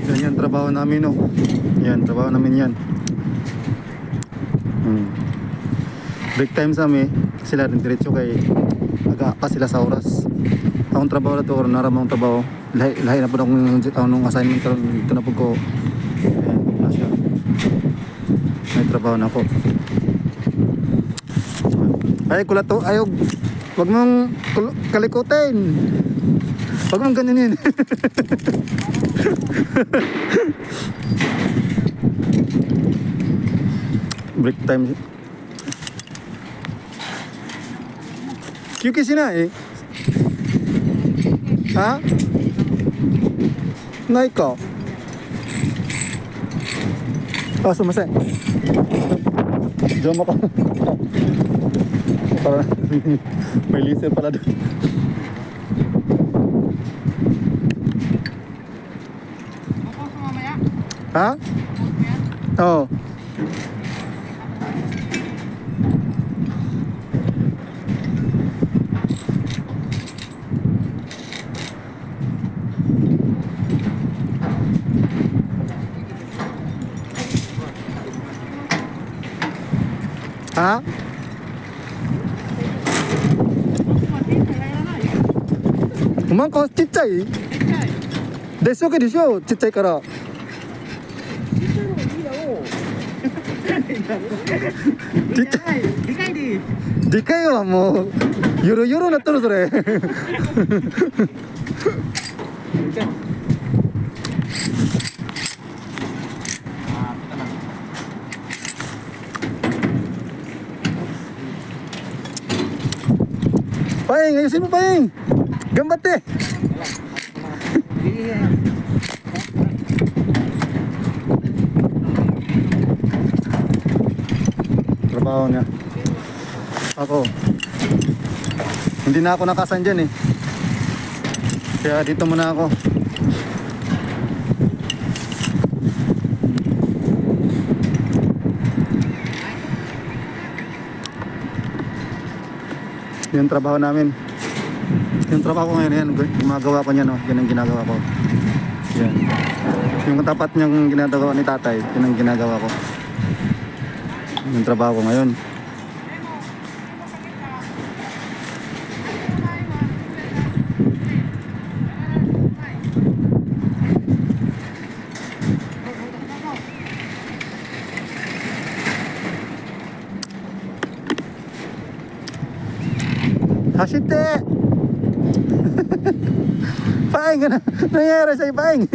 Ganyan trabaho namin, no. Yan, trabaho namin yan. Break time sa amin, sila rin diretso kay aga-apa sila sa oras. Akong trabaho na to, karon naramang trabaho. Lahi na po akong assignment karon dito na po ko. Ayan, na siya. May trabaho na ako. Ay, kulat to, ayog. Wag mong kalikutin. Wag mong ganyanin. Break time. क्यों ना है हाँ नहीं का sumasay diyan mo ka para may lister pala doon ha? Oo ha? Umang ko chichai? Desho ke desho chichai kara. Dikai wa mo yoro yoro nattaru sore. Paing, ayusin mo Paing. Gambate. Trabaho niya. Ako. Hindi na ako nakasan dyan eh. Kaya dito muna ako. Yung trabaho namin. Yung trabaho ko ngayon, yan, gumagawa ko niya, no? Yan ang ginagawa ko. Yan. Yung katapat niyang ginagawa ni tatay, yan ang ginagawa ko. Yung trabaho ko ngayon. Hashite! Paing! Nangyayari sa'yo, Paing!